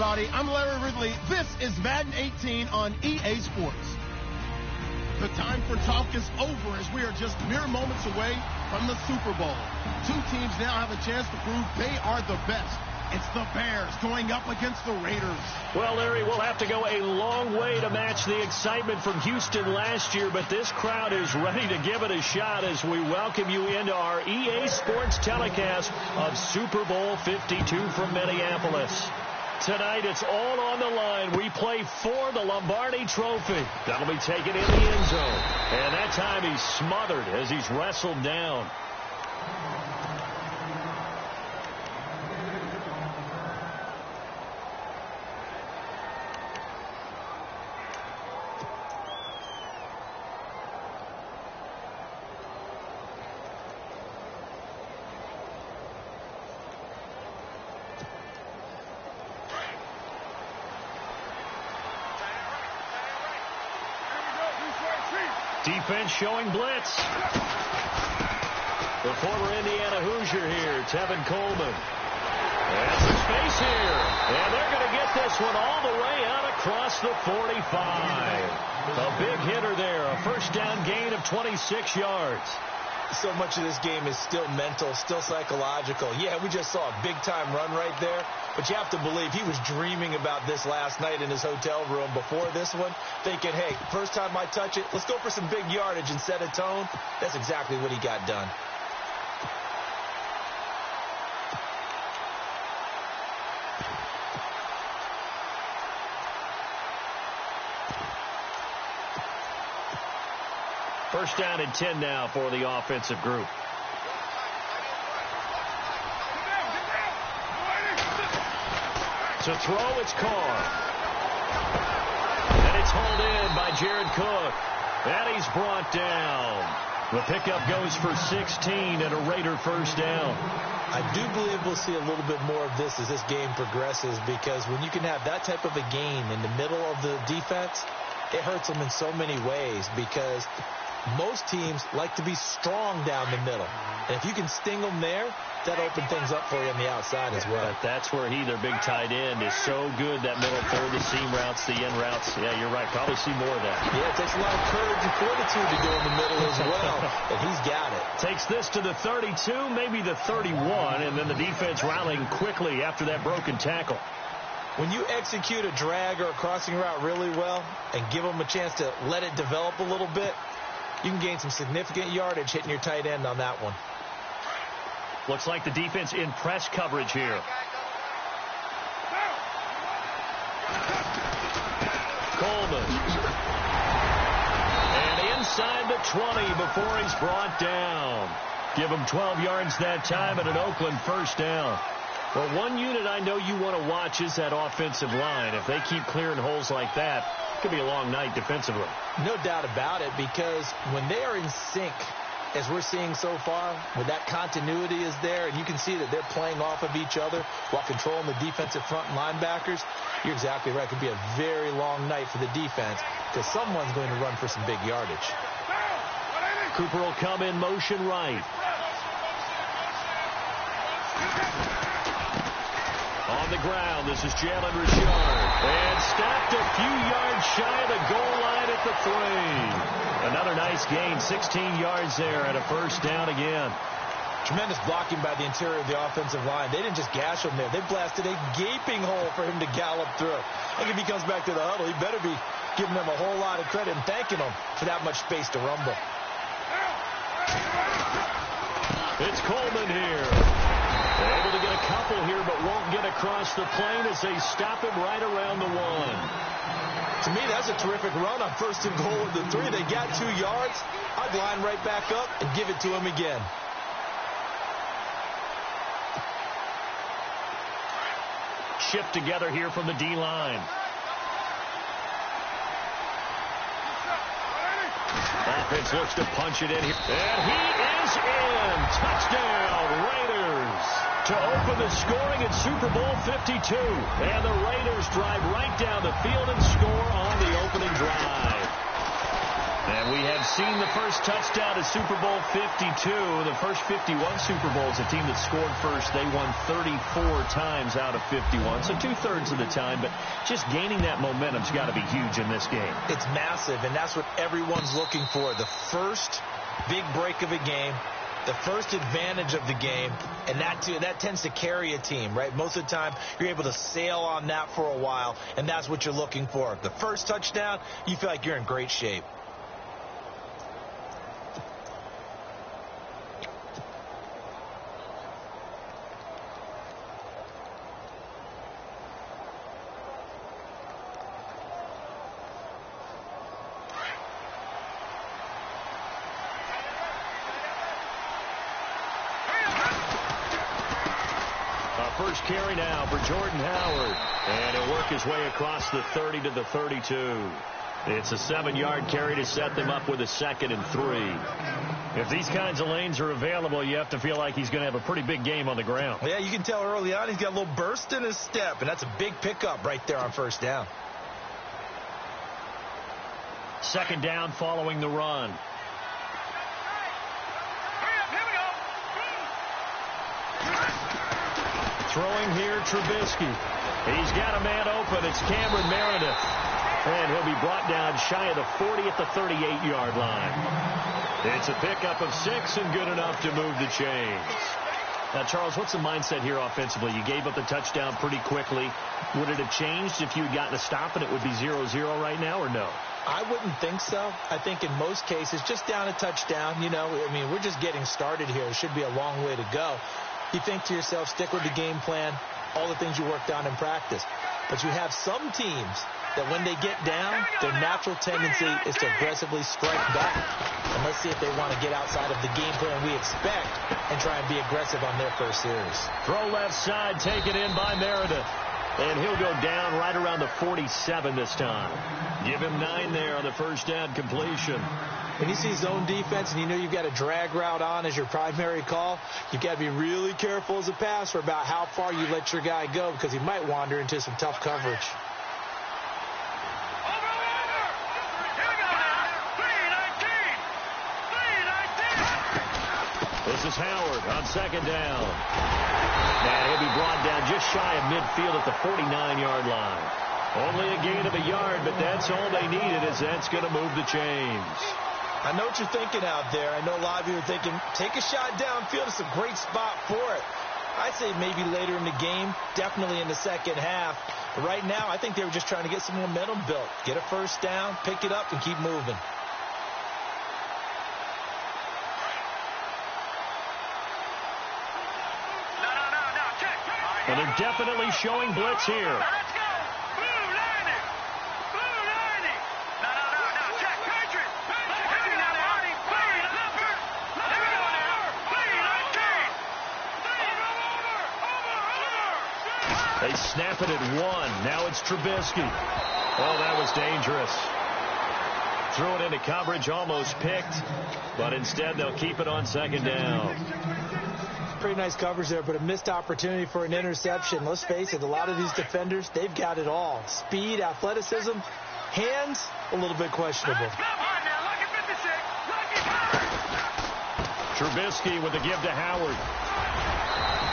everybody. I'm Larry Ridley. This is Madden 18 on EA Sports. The time for talk is over as we are just mere moments away from the Super Bowl. Two teams now have a chance to prove they are the best. It's the Bears going up against the Raiders. Well, Larry, we'll have to go a long way to match the excitement from Houston last year, but this crowd is ready to give it a shot as we welcome you into our EA Sports telecast of Super Bowl 52 from Minneapolis. Tonight, it's all on the line. We play for the Lombardi Trophy. That'll be taken in the end zone. And that time he's smothered as he's wrestled down. Defense showing blitz. The former Indiana Hoosier here, Tevin Coleman. Has some space here. And they're going to get this one all the way out across the 45. A big hitter there. A first down gain of 26 yards. So much of this game is still mental, still psychological. Yeah, we just saw a big-time run right there, but you have to believe he was dreaming about this last night in his hotel room before this one, thinking, hey, first time I touch it, let's go for some big yardage and set a tone. That's exactly what he got done. First down and 10 now for the offensive group. To throw, it's Carr. And it's hauled in by Jared Cook. And he's brought down. The pickup goes for 16 and a Raider first down. I do believe we'll see a little bit more of this as this game progresses, because when you can have that type of a gain in the middle of the defense, it hurts them in so many ways, because most teams like to be strong down the middle. And if you can sting them there, that opens things up for you on the outside as well. But that's where their big tight end, is so good, that middle third, the seam routes, the in routes. Yeah, you're right. Probably see more of that. Yeah, it takes a lot of courage and fortitude to go in the middle as well. And he's got it. Takes this to the 32, maybe the 31, and then the defense rallying quickly after that broken tackle. When you execute a drag or a crossing route really well and give them a chance to let it develop a little bit, you can gain some significant yardage hitting your tight end on that one. Looks like the defense in press coverage here. Coleman. And inside the 20 before he's brought down. Give him 12 yards that time and an Oakland first down. Well, one unit I know you want to watch is that offensive line. If they keep clearing holes like that, it could be a long night defensively. No doubt about it, because when they are in sync, as we're seeing so far, when that continuity is there and you can see that they're playing off of each other while controlling the defensive front and linebackers, you're exactly right. It could be a very long night for the defense, because someone's going to run for some big yardage. Cooper will come in motion right. On the ground, this is Jalen Richard. And stopped a few yards shy of the goal line at the 3. Another nice gain, 16 yards there and a first down again. Tremendous blocking by the interior of the offensive line. They didn't just gash him there. They blasted a gaping hole for him to gallop through. I think if he comes back to the huddle, he better be giving them a whole lot of credit and thanking them for that much space to rumble. It's Coleman here. Able to get a couple here, but won't get across the plane as they stop him right around the 1. To me, that's a terrific run on first and goal at the 3. They got 2 yards. I'd line right back up and give it to him again. Shift together here from the D-line. Offense looks to punch it in here. And he is in. Touchdown, Raiders. To open the scoring at Super Bowl 52. And the Raiders drive right down the field and score on the opening drive. And we have seen the first touchdown to Super Bowl 52. The first 51 Super Bowls, a team that scored first, they won 34 times out of 51. So 2/3 of the time, but just gaining that momentum's got to be huge in this game. It's massive, and that's what everyone's looking for. The first big break of a game, the first advantage of the game, and that tends to carry a team, right? Most of the time, you're able to sail on that for a while, and that's what you're looking for. The first touchdown, you feel like you're in great shape. First carry now for Jordan Howard. And he'll work his way across the 30 to the 32. It's a 7-yard carry to set them up with a 2nd and 3. If these kinds of lanes are available, you have to feel like he's going to have a pretty big game on the ground. Yeah, you can tell early on he's got a little burst in his step, and that's a big pickup right there on first down. 2nd down following the run. Throwing here, Trubisky. He's got a man open. It's Cameron Meredith. And he'll be brought down shy of the 40 at the 38-yard line. It's a pickup of 6 and good enough to move the chains. Now, Charles, what's the mindset here offensively? You gave up the touchdown pretty quickly. Would it have changed if you had gotten a stop and it would be 0-0 right now, or no? I wouldn't think so. I think in most cases, just down a touchdown, we're just getting started here. It should be a long way to go. You think to yourself, stick with the game plan, all the things you worked on in practice. But you have some teams that when they get down, their natural tendency is to aggressively strike back. And let's see if they want to get outside of the game plan we expect and try and be aggressive on their first series. Throw left side, taken in by Meredith. And he'll go down right around the 47 this time. Give him 9 there on the first down completion. When you see zone defense and you know you've got a drag route on as your primary call, you've got to be really careful as a passer about how far you let your guy go because he might wander into some tough coverage. This is Howard on 2nd down. And he'll be brought down just shy of midfield at the 49-yard line. Only a gain of a yard, but that's all they needed, as that's going to move the chains. I know what you're thinking out there. I know a lot of you are thinking, take a shot downfield. It's a great spot for it. I'd say maybe later in the game, definitely in the second half. But right now, I think they were just trying to get some momentum built. Get a first down, pick it up, and keep moving. And they're definitely showing blitz here. They snap it at 1. Now it's Trubisky. Oh, that was dangerous. Threw it into coverage, almost picked. But instead, they'll keep it on 2nd down. Pretty nice coverage there, but a missed opportunity for an interception. Let's face it, a lot of these defenders, they've got it all. Speed, athleticism, hands, a little bit questionable. Trubisky with the give to Howard.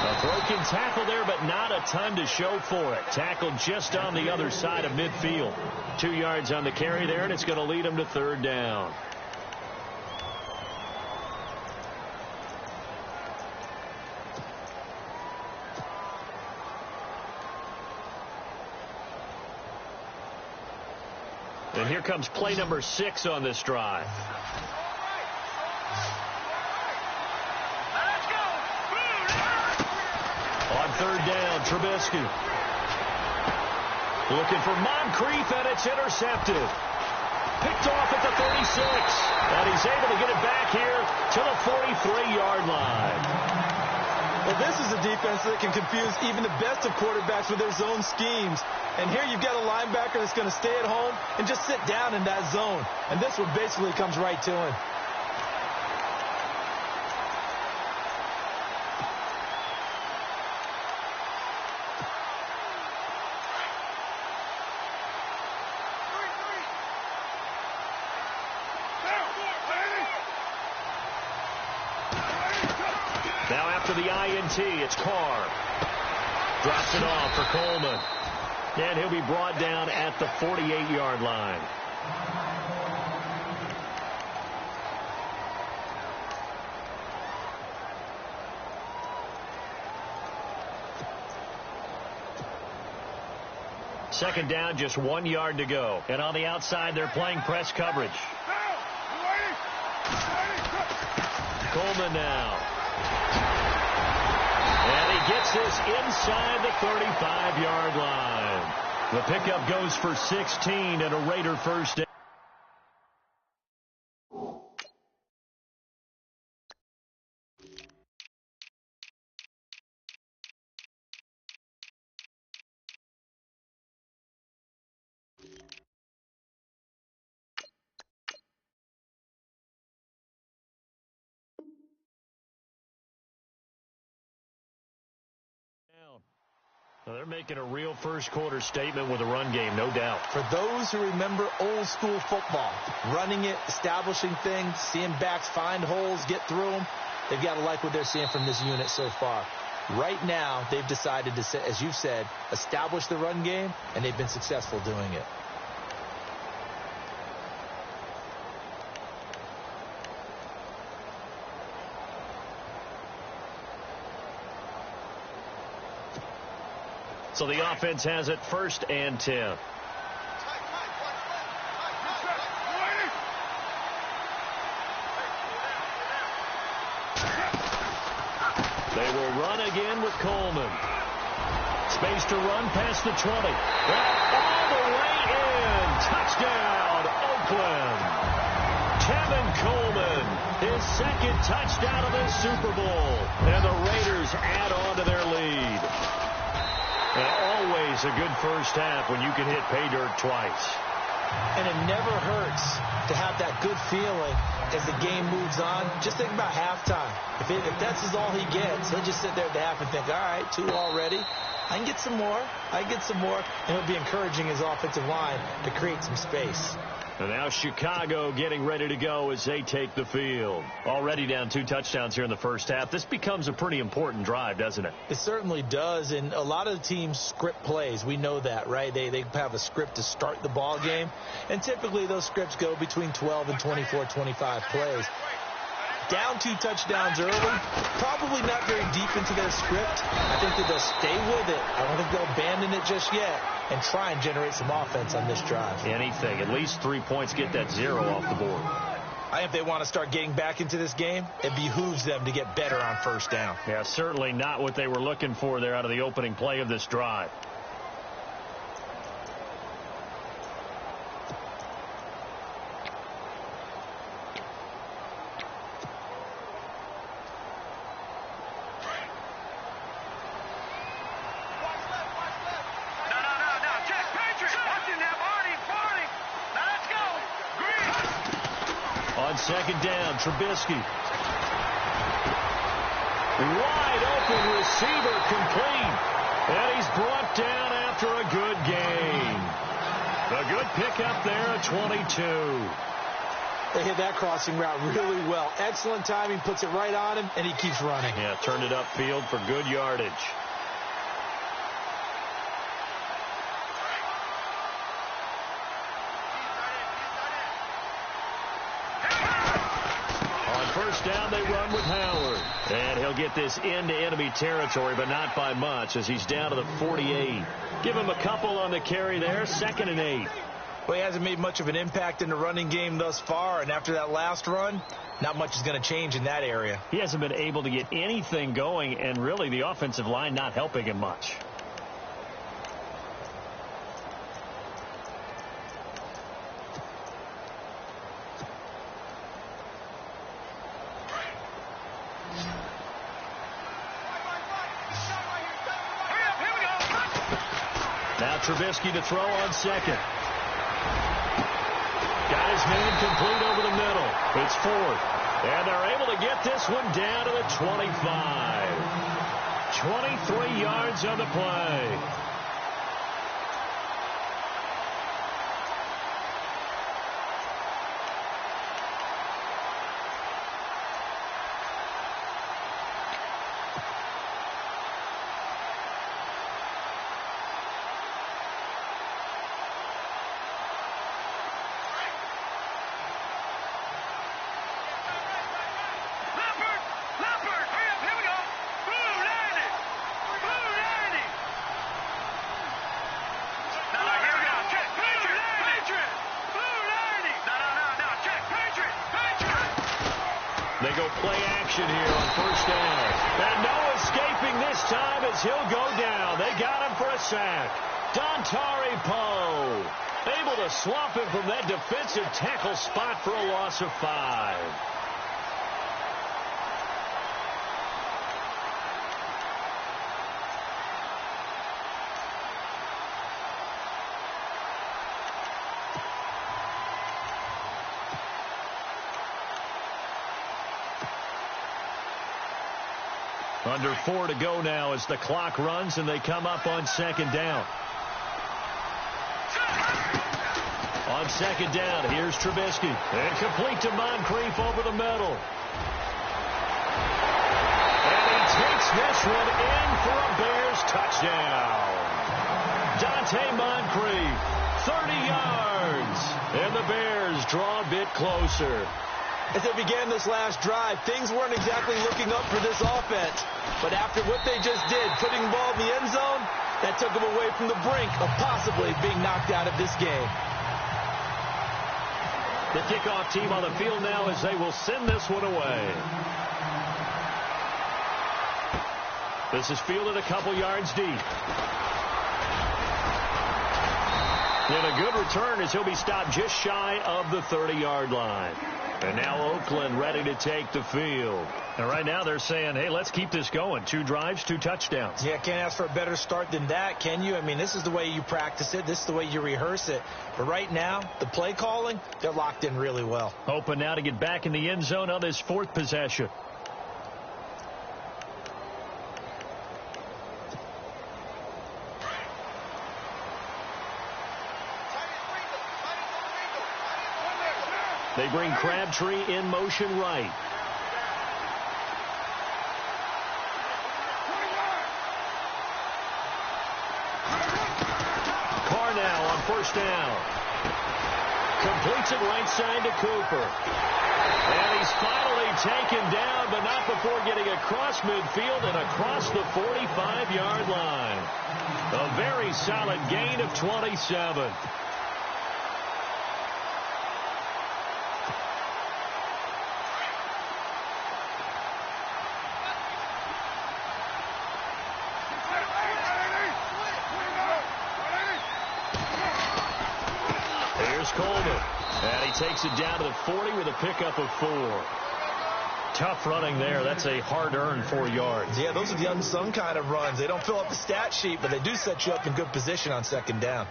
A broken tackle there, but not a ton to show for it. Tackled just on the other side of midfield. 2 yards on the carry there, and it's going to lead them to 3rd down. And here comes play number 6 on this drive. On 3rd down, Trubisky. Looking for Moncrief, and it's intercepted. Picked off at the 36. And he's able to get it back here to the 43-yard line. Well, this is a defense that can confuse even the best of quarterbacks with their zone schemes. And here you've got a linebacker that's going to stay at home and just sit down in that zone. And this one basically comes right to him. with the INT. It's Carr. Drops it off for Coleman. And he'll be brought down at the 48-yard line. Second down, just 1 yard to go. And on the outside, they're playing press coverage. Coleman now. And he gets this inside the 35-yard line. The pickup goes for 16 and a Raider first down. Now they're making a real first quarter statement with a run game, no doubt. For those who remember old school football, running it, establishing things, seeing backs find holes, get through them, they've got to like what they're seeing from this unit so far. Right now, they've decided to, as you've said, establish the run game, and they've been successful doing it. So the offense has it 1st and 10. They will run again with Coleman. Space to run past the 20. All the way in. Touchdown, Oakland. Tevin Coleman, his second touchdown of the Super Bowl. And the Raiders add on to their lead. And always a good first half when you can hit pay dirt twice. And it never hurts to have that good feeling as the game moves on. Just think about halftime. If that's all he gets, he'll just sit there at the half and think, all right, 2 already. I can get some more. And he'll be encouraging his offensive line to create some space. And now Chicago getting ready to go as they take the field. Already down 2 touchdowns here in the first half. This becomes a pretty important drive, doesn't it? It certainly does, and a lot of the teams script plays. We know that, right? They have a script to start the ball game, and typically those scripts go between 12 and 24, 25 plays. Down 2 touchdowns early, probably not very deep into their script. I think that they'll stay with it. I don't think they'll abandon it just yet and try and generate some offense on this drive. Anything. At least 3 points, get that 0 off the board. I think if they want to start getting back into this game, it behooves them to get better on first down. Yeah, certainly not what they were looking for there out of the opening play of this drive. Second down, Trubisky. Wide open receiver, complete. And he's brought down after a good gain. A good pickup there at 22. They hit that crossing route really well. Excellent timing, puts it right on him, and he keeps running. Yeah, turned it upfield for good yardage. First down, they run with Howard. And he'll get this into enemy territory, but not by much as he's down to the 48. Give him a couple on the carry there, 2nd and 8. Well, he hasn't made much of an impact in the running game thus far, and after that last run, not much is going to change in that area. He hasn't been able to get anything going, and really the offensive line not helping him much. Trubisky to throw on second. Got his man complete over the middle. It's 4th. And they're able to get this one down to the 25. 23 yards on the play. action here on first down. And no escaping this time as he'll go down. They got him for a sack. Dontari Poe able to swamp him from that defensive tackle spot for a loss of 5. Under 4 to go now as the clock runs and they come up on second down. On second down, here's Trubisky. And complete to Moncrief over the middle. And he takes this one in for a Bears touchdown. Dante Moncrief, 30 yards. And the Bears draw a bit closer. As they began this last drive, things weren't exactly looking up for this offense. But after what they just did, putting the ball in the end zone, that took them away from the brink of possibly being knocked out of this game. The kickoff team on the field now as they will send this one away. This is fielded a couple yards deep. And a good return as he'll be stopped just shy of the 30-yard line. And now Oakland ready to take the field. And right now they're saying, hey, let's keep this going. 2 drives, 2 touchdowns. Yeah, can't ask for a better start than that, can you? I mean, this is the way you practice it. This is the way you rehearse it. But right now, the play calling, they're locked in really well. Hoping now to get back in the end zone on this 4th possession. They bring Crabtree in motion right. Carr now on first down. Completes it right side to Cooper. And he's finally taken down, but not before getting across midfield and across the 45-yard line. A very solid gain of 27. Coleman. And he takes it down to the 40 with a pickup of 4. Tough running there. That's a hard-earned 4 yards. Yeah, those are the unsung kind of runs. They don't fill up the stat sheet, but they do set you up in good position on second down.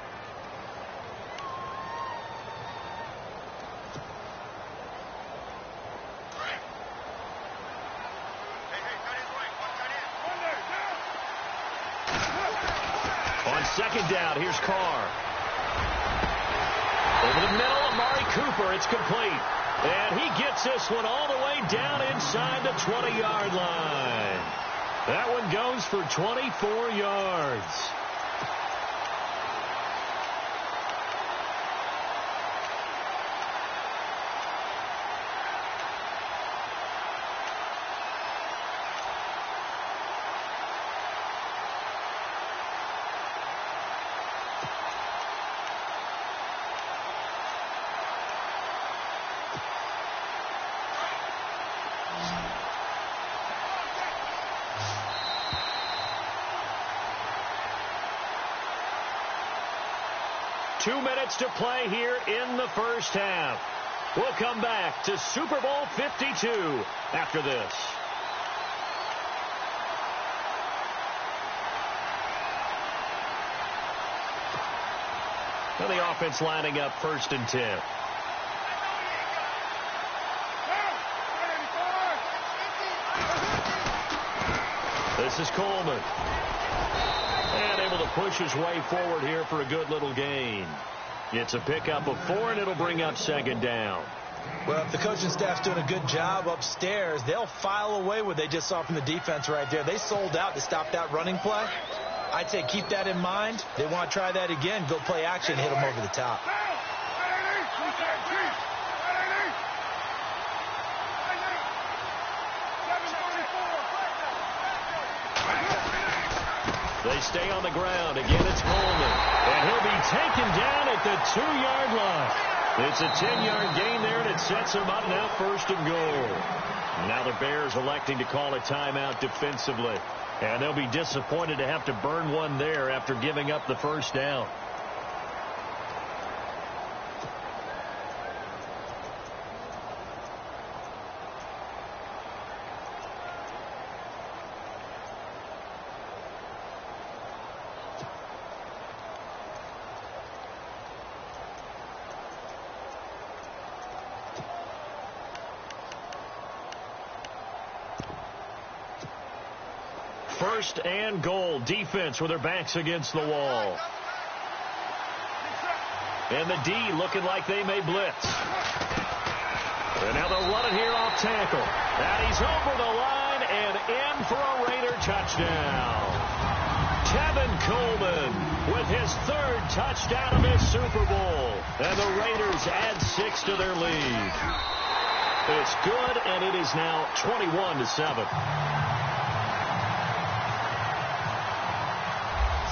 On second down, here's Carr. Over the middle, Amari Cooper. It's complete. And he gets this one all the way down inside the 20-yard line. That one goes for 24 yards. Two minutes to play here in the first half. We'll come back to Super Bowl 52 after this. Well, the offense lining up 1st and 10. This is Coleman. And able to push his way forward here for a good little gain. It's a pickup of 4, and it'll bring up second down. Well, if the coaching staff's doing a good job upstairs, they'll file away what they just saw from the defense right there. They sold out to stop that running play. I'd say keep that in mind. They want to try that again. Go play action, hit them over the top. They stay on the ground. Again, it's Coleman. And he'll be taken down at the 2-yard line. It's a 10-yard gain there, and it sets them up now 1st and goal. Now the Bears electing to call a timeout defensively. And they'll be disappointed to have to burn one there after giving up the first down. First and goal. Defense with their backs against the wall. And the D looking like they may blitz. And now they'll run it here off tackle. And he's over the line and in for a Raider touchdown. Tevin Coleman with his 3rd touchdown of this Super Bowl. And the Raiders add 6 to their lead. It's good, and it is now 21-7.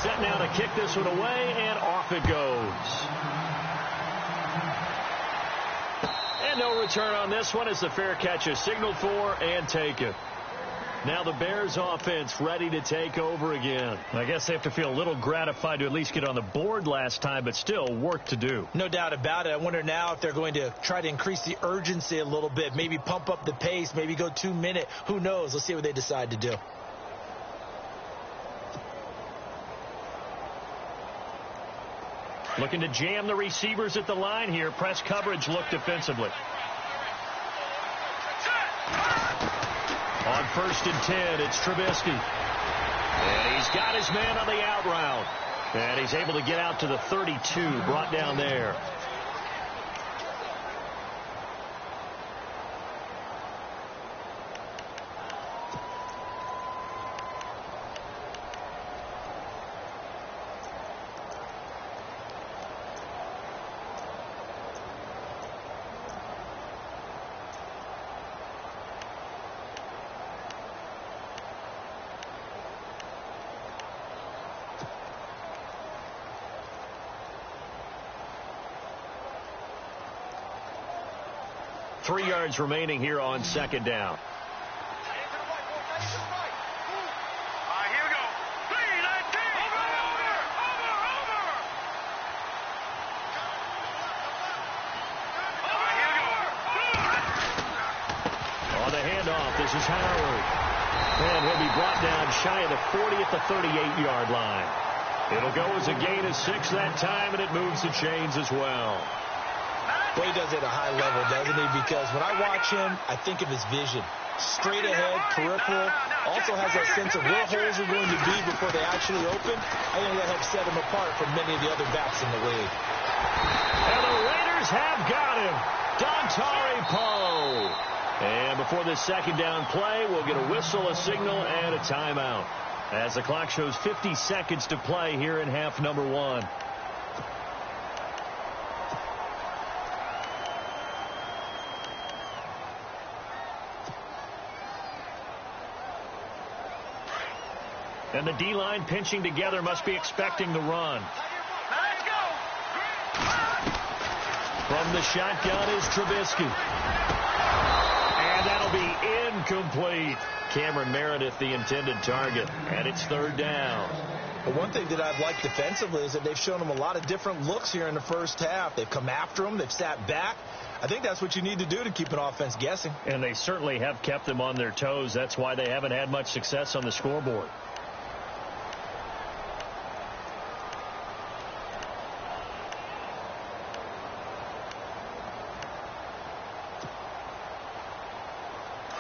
Set now to kick this one away, and off it goes. And no return on this one as the fair catch is signaled for and taken. Now the Bears offense ready to take over again. I guess they have to feel a little gratified to at least get on the board last time, but still work to do. No doubt about it. I wonder now if they're going to try to increase the urgency a little bit, maybe pump up the pace, maybe go 2-minute. Who knows? Let's see what they decide to do. Looking to jam the receivers at the line here. Press coverage look defensively. On 1st and 10, it's Trubisky. And he's got his man on the out route. And he's able to get out to the 32, brought down there. Three yards remaining here on 2nd down. Here we go. 3-19. On the handoff, this is Howard. And he'll be brought down shy of the 40 at the 38-yard line. It'll go as a gain of 6 that time, and it moves the chains as well. Well, he does it at a high level, doesn't he? Because when I watch him, I think of his vision. Straight ahead, peripheral. Also has that sense of where holes are going to be before they actually open. I think that helps set him apart from many of the other backs in the league. And the Raiders have got him. Dontari Poe. And before this 2nd down play, we'll get a whistle, a signal, and a timeout. As the clock shows 50 seconds to play here in half number 1. And the D-line pinching together must be expecting the run. From the shotgun is Trubisky. And that'll be incomplete. Cameron Meredith, the intended target. And it's 3rd down. But one thing that I've liked defensively is that they've shown them a lot of different looks here in the first half. They've come after them. They've sat back. I think that's what you need to do to keep an offense guessing. And they certainly have kept them on their toes. That's why they haven't had much success on the scoreboard.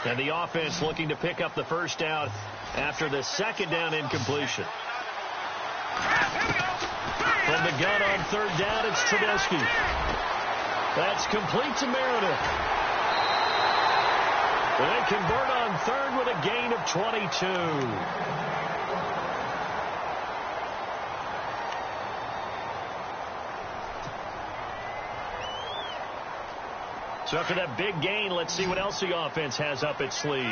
And the offense looking to pick up the first down after the 2nd down incompletion. From the gun on 3rd down, it's Trubisky. That's complete to Meredith. They convert on 3rd with a gain of 22. So after that big gain, let's see what else the offense has up its sleeve.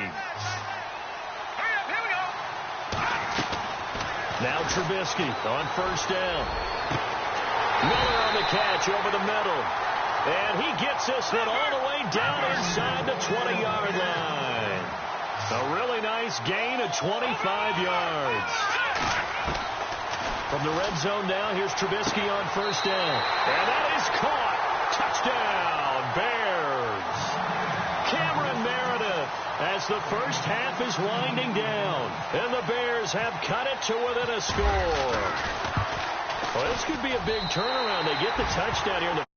Now Trubisky on 1st down. Miller on the catch over the middle. And he gets this one all the way down inside the 20-yard line. A really nice gain of 25 yards. From the red zone now, here's Trubisky on first down. And that is caught. Touchdown, Bears. Cameron Meredith as the first half is winding down. And the Bears have cut it to within a score. Well, this could be a big turnaround. They get the touchdown here in the